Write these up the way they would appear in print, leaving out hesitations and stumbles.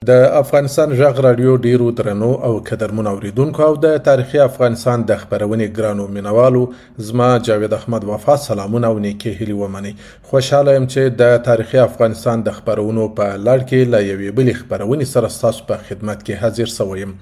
د افغانستان غږ راډیو ډیرو درنو او قدرمنو اوریدونکو او د تاریخي افغانستان د خبرونې ګرانو مینوالو زما جاوید احمد وفا سلامونه او نیکې هیلې ومنئ. خوشحاله یم چې د تاریخي افغانستان د خبرونو په لړ کې له یوې بلې خبرونې سره ستاسو په خدمت کې حاضر شوی یم.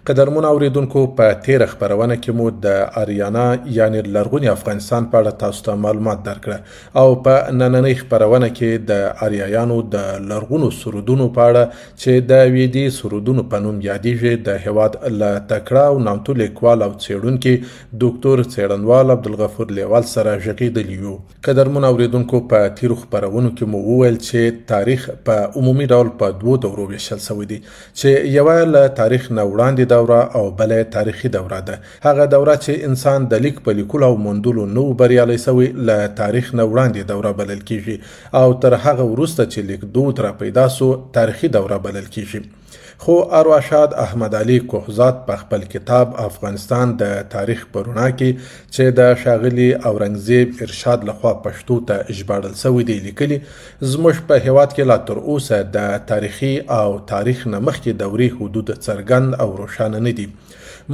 قدرمنو اوریدونکو، په تیره خبرونه کې مو د آریانا یعنی لرغوني افغانستان په اړه تاسو ته معلومات درکړه او په نننۍ خبرونه کې د آریایانو د لرغونو سرودونو په اړه چې د ویدي سرودونو په نوم یادیږي د هیواد له تکړه او نامتو لیکوال او څېړونکي ډاکټر څېړنوال عبدالغفور لیوال سره غږېدلي یو. قدرمنو اوریدونکو، په تیرو خبرونو کې مو وویل چې تاریخ په عمومي ډول په دوو دورو ویشل شوی دی چې یوه له تاریخ نه وړاندې دوره او بله تاریخي دوره ده. هغه دوره چې انسان د لیک په لیکلو او موندلو نه و بریالی سوی له تاریخ نه وړاندې دوره بلل کیږي او تر هغه وروسته چې لیکدود را پیدا سو تاریخي دوره بلل کیږي. خو ارواښاد احمد علي کوهزاد په خپل کتاب افغانستان د تاریخ په رڼا کې چې د ښاغلي اورنګزیب ارشاد لخوا پښتو ته ژباړل شوی دی لیکلي، زموږ په هیواد کې لا تر اوسه د تاریخي او تاریخ نه مخکې دورې حدود څرګند او روښانه نه دي.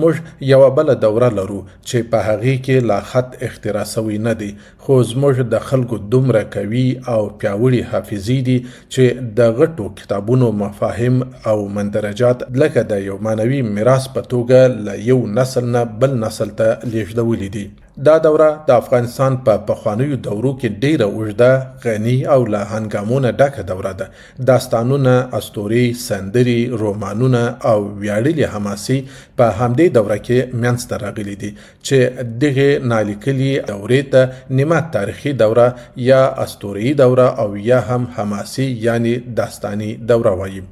موږ یوه بله دوره لرو چې په هغې کې لا خط اختراع سوی نه دی، خو زموږ د خلکو دومره قوي او پیاوړي حافظې دي چې د غټو کتابونو مفاهیم او مندرجات لکه د یو معنوي میراث په توګه له یو نسل نه بل نسل ته لیږدولي دي. دا دوره د افغانستان په پخوانیو دورو کې ډیره اوږده، غني او له هنګامو نه ډکه دوره ده. داستانونه، اسطورې، سندرې، رومانونه او ویاړلې حماسې په همدې دوره کې منځته راغلي دي چې دغې نالیکلي دورې ته نیمه تاریخي دوره یا اسطوري دوره او یا هم حماسي یعنی داستاني دوره وایي.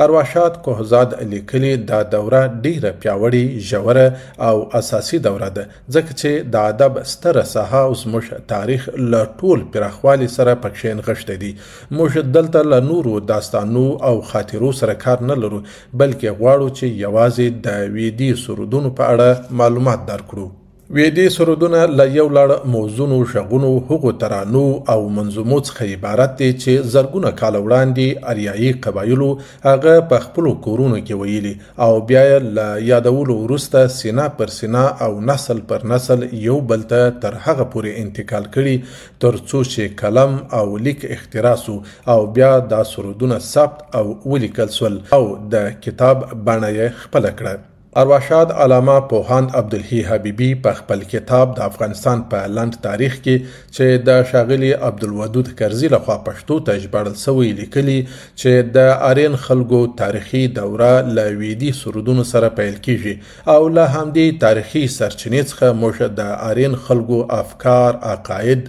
ارواښاد کوهزاد لیکلي دا دوره ډیره پیاوړې، ژوره او اساسي دوره ده ځکه چې د ادب ستره ساحه او زموږ تاریخ له ټول پراخوالي سره پکښې نغښتی دی. موږ دلته له نورو داستانو او خاطرو سره کار نه لرو، بلکې غواړو چې یوازې د ویدي سرودونو په اړه معلومات درکړو. ویدي سرودونه له یو لړ موزونو، غږونو، هغو ترانو او منظومو څخه عبارت دي چې زرګونه کاله وړاندې اریایي قبایلو هغه په خپلو کورونو کې ویلي او بیا یې له یادولو وروسته سینه پر سینه او نسل پر نسل یو بل ته تر هغه پورې انتقال کړي تر څو چې قلم او لیک اختراع سو او بیا دا سرودونه ثبت او ولیکل سول او د کتاب بڼه یې خپله کړه. ارواښاد علامه پوهاند عبدالحی حبیبي په خپل کتاب د افغانستان په لنډ تاریخ کې چې د ښاغلي عبدالودود کرزي لخوا پښتو ته ژباړل شوی لیکلي چې د آرین خلکو تاریخي دوره له ویدي سرودونو سره پیل کیږي او له همدې تاریخي سرچینې څخه موږ د آرین خلکو افکار، عقاید،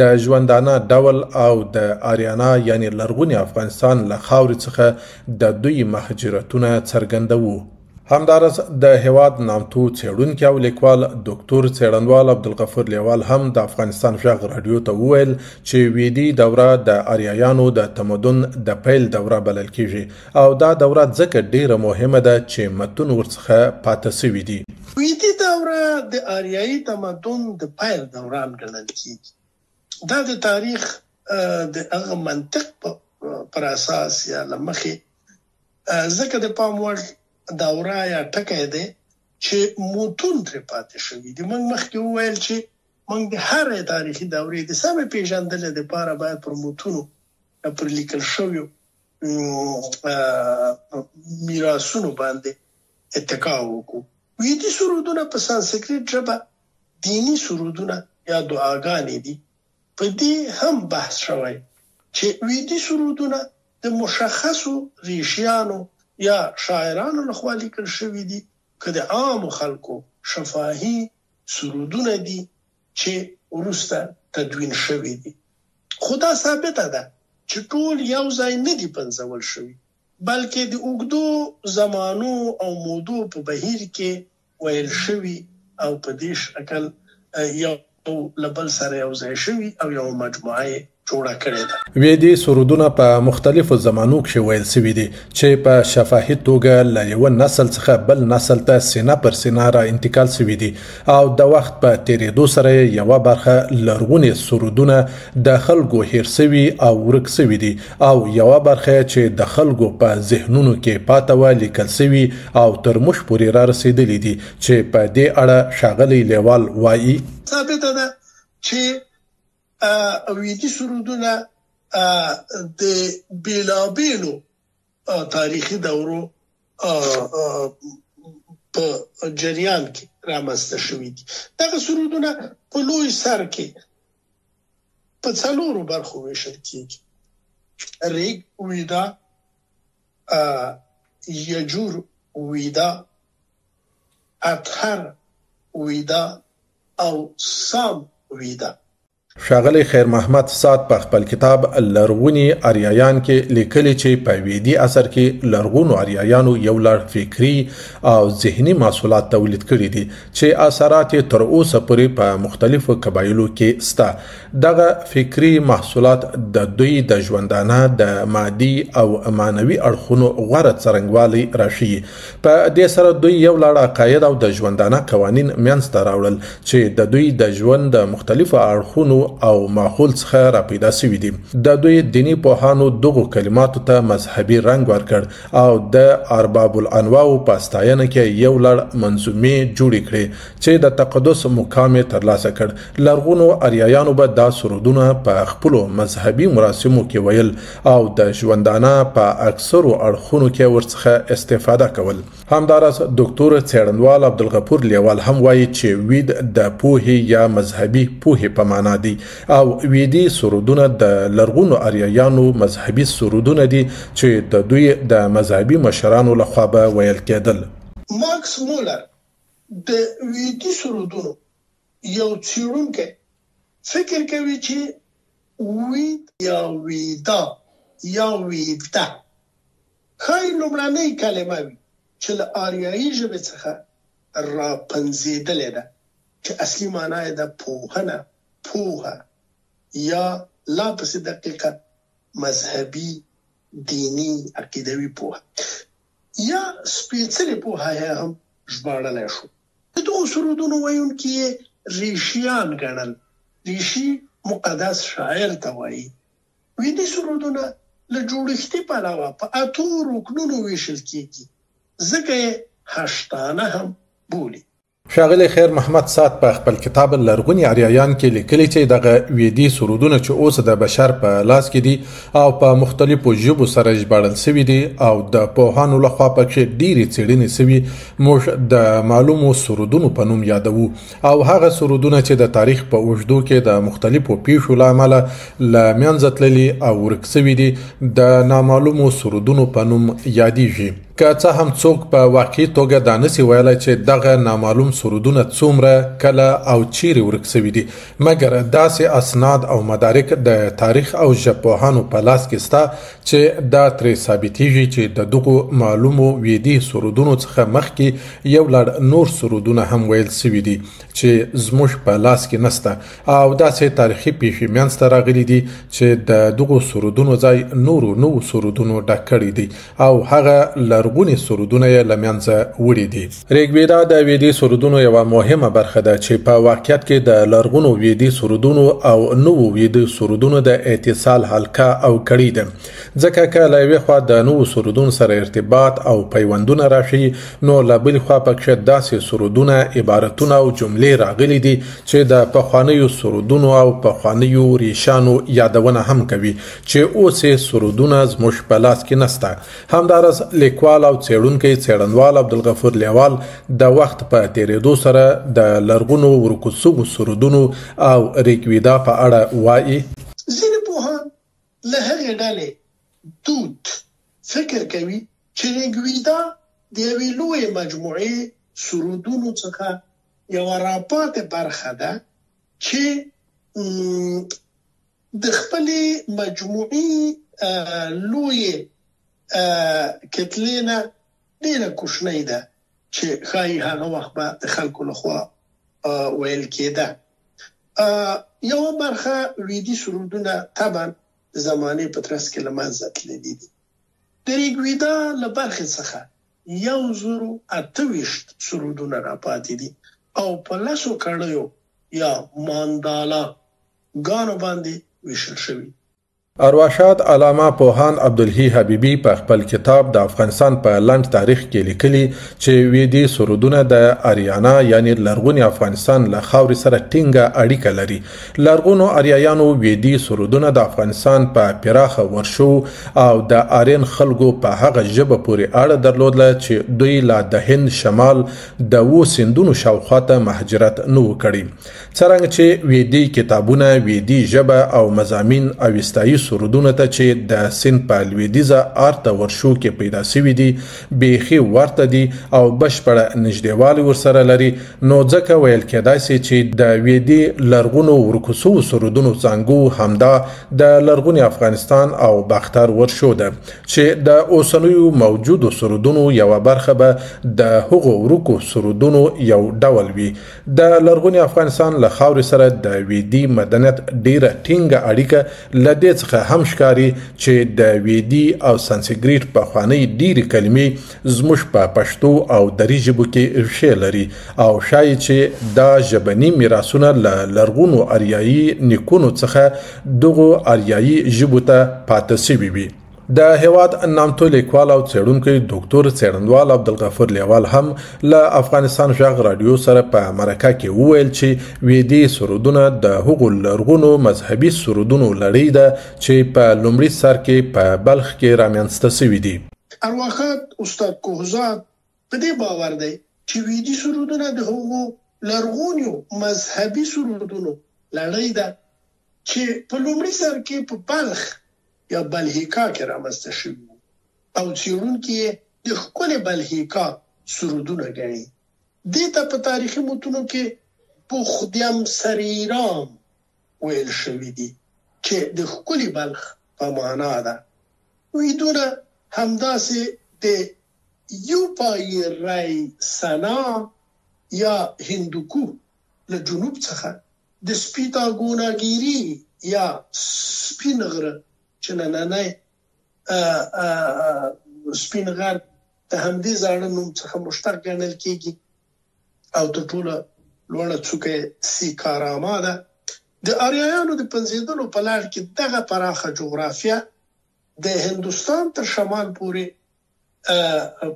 د ژوندانه ډول او د آریانا یعنی لرغوني افغانستان له خاورې څخه د دوی مهاجرتونه څرګندوو. همدارس د هیواد نامتو څېړونکي او لیکوال ډاکټر څېړنوال عبدالغفور لیوال هم د افغانستان غږ راډیو ته وویل چې ویدي دوره د آریایانو د تمدن د پیل دوره بلل کیږي او دا دوره ځکه ډیره مهمه ده چې متون ورڅخه پاته سوي دي. ویدي دوره د آریایي تمدن د پیل دوره ګڼل کیږي. دا د تاریخ د هغه منطق پر اساس یا له مخې ځکه د پام وړ دوره یا ټکی دی چې متون ترې پاتې شوي دي. موږ مخکې وویل چې موږ د هرې تاریخي دورې د سمې پېژندنې دپاره باید پر متونو پر لیکل شویو میراثونو باندې اتکا وکړو. ویدي سرودونه په سانسکریت ژبه دینی سرودونه یا دعاګانې دي. په دې هم بحث شوی چې ویدي سرودونه د مشخصو ریشیانو یا شاعرانو لخوا لیکل شوي دي که د عامو خلکو شفاهي سرودونه دي چې وروسته تدوین شوي دي. خو دا ثابته ده چې ټول یو ځای نه دي پنځول شوي، بلکې د اوږدو زمانو او مودو په بهیر کې ویل شوي او په دې شکل یو له بل سره یو ځای شوي او یو مجموعه جوړه کړې ده. ویدي سرودونه په مختلفو زمانو کې ویل شوي دي چې په شفاهي توګه له یو نسل څخه بل نسل ته سینه پر سینه را انتقال شوي دي او د وخت په تیریدو سره یو برخه لرغوني سرودونه د خلکو هیر شوي او ورک شوي دي او یو برخه چې د خلکو په ذهنونو کې پاتې و لیکل شوي او تر موږ پورې را رسیدلي دي چې په دې اړه ښاغلی لیوال وایي ثابته ده چې ویدي سرودونه د بیلابیلو تاریخي دورو په جریان کې رامنځته شوي دي. دغه سرودونه په لوی سر کې په څلورو برخو ویشل کېږي: ریګ ویدا، یجور ویدا، اطهر ویدا او سام ویدا. ښاغلی خیر محمد سعد په خپل کتاب لرغوني آریایان کې لیکلي چې په ویدي عصر کې لرغونو آریایانو یو لړ فکری او ذهني محصولات تولید کړي دي چې اثرات یې تر اوسه پورې په مختلفو قبایلو کې شته. دغه فکری محصولات د دوی د ژوندانه د مادي او معنوي اړخونو غوره څرنګوالی راشي. په دې سره دوی یو لړ عقاید او د ژوندانه قوانین منځته راوړل چې د دوی د ژوند د مختلفو اړخونو او ماحول څخه را پیدا شوي دي. د دوی دینی پوهانو دغو کلماتو ته مذهبي رنګ ورکړ او د ارباب الانواع په ستاینه کې یو لړ منظومې جوړې کړې چې د تقدس مقام ترلاسه کړ. لرغونو آریایانو به دا سرودونه په خپل مذهبي مراسمو کې ویل او د ژوندانه په اکثرو اړخونو کې ورڅخه استفاده کول. همدارس ډاکټر څېړنوال عبدالغفور لیوال هم وایي چې وید د پوهې یا مذهبي پوهې په معنا دی او ویدي سرودونه د لرغونو آریایانو مذهبي سرودونه دي چې د دوی د مذهبي مشرانو لخوا به ویل کېدل. ماکس مولر د ویدي سرودونو یو څېړونکی فکر کوي چې وید یا ویدا یا ویدا ښایي لومړنۍ کلمه وي چې له آریایي ژبې څخه راپنځېدلې ده چې اصلي معنا یې د پوهنه، پوهه یا لا پسې دقیقه مذهبي، دینی، عقیدوي پوهه یا سپېڅلې پوهه هم ژباړلی شو. د دغو سرودونو ویونکي یې ریشیان ګڼل. ریشي مقدس شاعر ته وایي. ویدي سرودونه له جوړښتي پلوه په اتو رکنونو ویشل کېږي، ځکه یې هشتانه هم بولي. ښاغلی خیر محمد سعد په خپل کتاب لرغوني آریایان کې لیکلي چې دغه ویدي سرودونه چې اوس د بشر په لاس کې دي او په مختلفو ژبو سره ژباړل شوي دي او د پوهانو لخوا پکې ډېرې څېړنې شوي، موږ د معلومو سرودونو په نوم یادوو او هغه سرودونه چې د تاریخ په اوږدو کې د مختلفو پیښو له امله له منځه تللي او ورک شوي دي د نامعلومو سرودونو په نوم یادیږي. که څه هم څوک په واقعي توګه دا نسي ویلی چې دغه نامعلوم سرودونه څومره، کله او چیرې ورک شوي دي، مګر داسې اسناد او مدارک د تاریخ او ژبپوهانو په لاس کې شته چې دا ترې ثابتېږي چې د دغو معلومو ویدي سرودونو څخه مخکې یو لړ نور سرودونه هم ویل شوي دي چې زموږ په لاس کې نشته او داسې تاریخي پیښې منځته راغلي دي چې د دغو سرودونو ځای نورو نوو سرودونو ډک کړي دي او هغه لرغوني سرودونه یې له منځه وړي دي. ریګویدا د ویدي سرودونو یوه مهمه برخه ده چې په واقعیت کې د لرغونو ویدي سرودونو او نوو ویدي سرودونو د اتصال حلقه او کړي ده، ځکه که له یوې خوا د نوو سرودونو سره ارتباط او پیوندونه راشي نو له بلې خوا پکې داسې سرودونه، عبارتونه او جملې راغلي دي چې د پخوانیو سرودونو او پخوانیو ریشانو یادونه هم کوي چې اوس یې سرودونه زموږ په لاس کې نشته. همدارس لیکوال او څېړونکی څېړنوال عبدالغفور لیوال د وخت په تیریدو سره د لرغونو ورکو شوو سرودونو او ریګویدا په اړه وایي. ځینې پوهان له هغې ډلې دود فکر کوي چې ریګویدا د یوې لویې مجموعې سرودونو څخه یوه راپاتې برخه ده چې د خپلې مجموعې لویې کتلې نه ډېره کوچنۍ ده چې ښایي هغه وخت به د خلکو لخوا ویل کېده. یو برخه ویدي سرودونه طبعا زمانه په ترڅ کې له منځه تللي دي. د ریګویدا له برخې څخه 1028 سرودونه راپاتې دي او په 10 کړیو یا ماندالا ګانو باندې ویشل شوي. ارواښاد علامه پوهاند عبدالحی حبیبي په خپل کتاب د افغانستان په لنډ تاریخ کې لیکلي چې ویدي سرودونه د اریانا یعنی لرغوني افغانستان له خاورې سره ټینګه اړیکه لري. لرغونو اریایانو ویدي سرودونه د افغانستان په پراخه ورشو او د آرین خلکو په هغه ژبه پورې اړه درلودله چې دوی لا د هند شمال د 2 سیندونو شاوخوا ته مهاجرت نه و کړی. څرنګه چې ویدي کتابونه ویدي ژبه او مضامین او استایي سرودونه ته چې د سند په لویدیځه ارته ورشو کې پیدا شوي دي بیخي ورته دي او بشپړه نږدېوالی ورسره لري. نو ځکه ویل کېدای شي چې د ویدي لرغونو ورکو سوو سرودونو څانګو همدا د لرغوني افغانستان او باختر ورشو ده چې د اوسنیو موجودو سرودونو یوه برخه به د هغو ورکو سرودونو یو ډول وي. د لرغوني افغانستان له خاورې سره د ویدي مدنیت ډیره ټینګه اړیکه له دې څخه هم ښکاري چې د ویدي او سانسکریټ پخوانۍ ډیرې کلمې زموږ په پښتو او دري ژبو کې ریښې لري او ښایي چې دا ژبني میراثونه له لرغونو اریایي نیکونو څخه دغو اریایي ژبو ته پاتې شوي وي. د هیواد نامتو لیکوال او څېړونکی ډاکټر څېړندوال عبدالغفور لیوال هم له افغانستان غږ راډیو سره په مرکه کې وویل چې ویدي سرودونه د هغو لرغونو مذهبي سرودونو لړۍ ده چې په لومړي سر کې په بلخ کې رامنځته شوي دي. ارواښاد استاد کوهزاد په دې باور دی چې ویدي سرودونه د هغو لرغونو مذهبي سرودونو لړۍ ده چې په لومړي سر کې په بلخ یا بلهیکا کې رامنځته شوي او څېړونکي یې د ښکلې بلهیکا سرودونه ګڼي. دې ته په تاریخي متونو کې پوخدیم سریرام ویل شوي دي چې د ښکلې بلخ په معنا ده. ویدونه همداسې د یوپای رای سنا یا هندوکو له جنوب څخه د سپیتاګوناګیری یا سپین غره چې نننی سپین غر د همدې زاړه نوم څخه مشتق ګڼل کېږي او تر ټوله لوړه څوکه سیکاراما ده. د اریایانو د پنځېدلو په لار کې دغه پراخه جغرافیه د هندوستان تر شمال پورې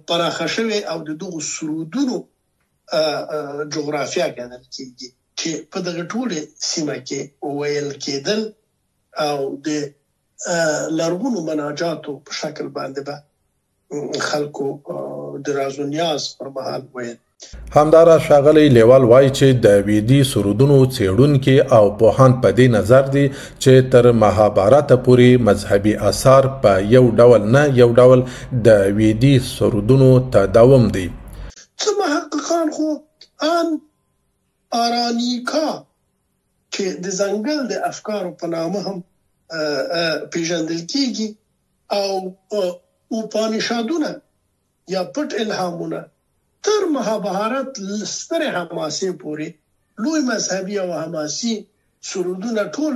پراخه شوې او د دغو سرودونو جغرافیه ګڼل کېږي چې په دغه ټوله سیمه کې ویل کېدل او د لرغونو مناجاتو په شکل باندې به خلکو د راز و نیاز پر مهال ویل. همدارا ښاغلی لیوال وایي چې د ویدي سرودونو څېړونکي او پوهان په دې نظر دي چې تر مهابارته پورې مذهبي آثار په یو ډول نه یو ډول د ویدي سرودونو تداوم دی. څه محققان خو ان آرانیکا چې د ځنګل د افکارو په نامه هم پیژندل کېږي او اوپانیشادونه یا پټ الهامونه تر مهابهارت سترې حماسې پورې لوی مذهبي او حماسي سرودونه ټول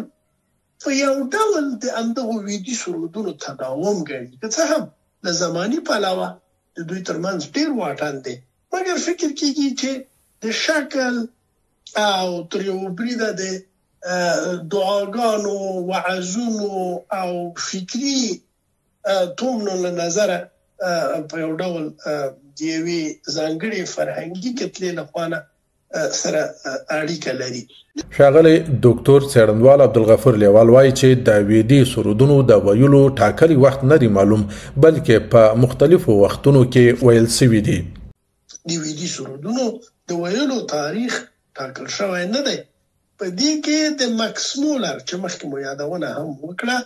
په یو ډول د همدغو ویدي سرودونو تداوم ګڼي. که څه هم له زماني پلوه د دوی ترمنځ ډېر واټن دی، مګر فکر کېږي چې د شکل او تر یو بریده د دعاګانو وعظونو او فکري تومنو له نظره په یو ډول د یوې ځانګړې فرهنګي کتلې له خوا سره اړیکه لري. ښاغلی ډاکټر څېړندوال عبدالغفور لیوال وایي چې د ویدي سرودونو د ویلو ټاکلی وخت نه دی معلوم بلکې په مختلفو وختونو کې ویل شوي دي. د ویدي سرودونو د ویلو تاریخ ټاکل شوی نه دی. په دې کې د مکس مولر چې مخکې مو یادونه هم وکړه،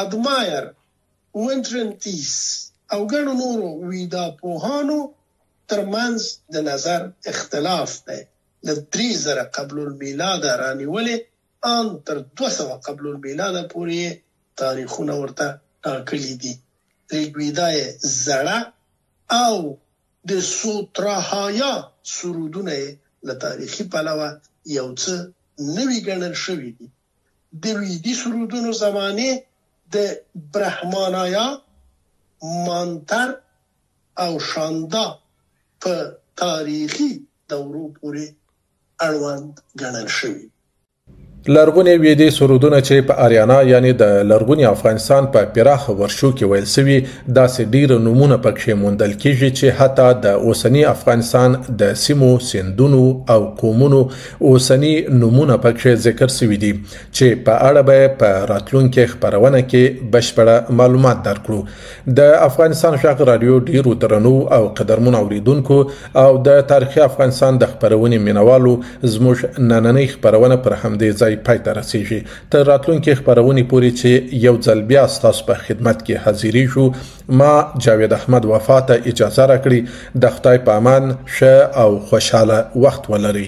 ادمایر، ونټرنتیس او ګڼو نورو ویدا پوهانو ترمنځ د نظر اختلاف دی. له 3000 قبل المیلاد رانیولې ان تر 200 قبل المیلاد پورې تاریخونه ورته ټاکلي دي. ریګویدا یې زړه او د سوتراهایا سرودونه له تاریخي پلوه یو څه نوي ګڼل شوي دي. د ویدي سرودونو زمانه د برهمانایا، مانتر او شاندا په تاریخي دورو پورې اړوند ګڼل شوي. لرغوني ویدي سرودونه چې په آریانا یعنی د لرغوني افغانستان په پراخه ورشو کې ویل سوي، داسې ډیر نمونه پکې موندل کیږي چې حتی د اوسنی افغانستان د سیمو، سیندونو او قومونو اوسنی نمونه پکې ذکر سوي دي چې په اړه به په راتلونکي خبرونه کې بشپړه معلومات درکړو. د افغانستان غږ رادیو ډیرو درنو او قدرمن اوریدونکو او د تاریخي افغانستان د خبرونې مینوالو، زموږ نننۍ خبرونه پر همدې ځای پای ته رسیږي. تر راتلونکي خبرونې پورې چې یو ځل بیا ستاسو په خدمت کې حاضرېږو، ما جاوید احمد وفا ته اجازه راکړي. د خدای په امان، ښه او خوشحاله وخت ولرئ.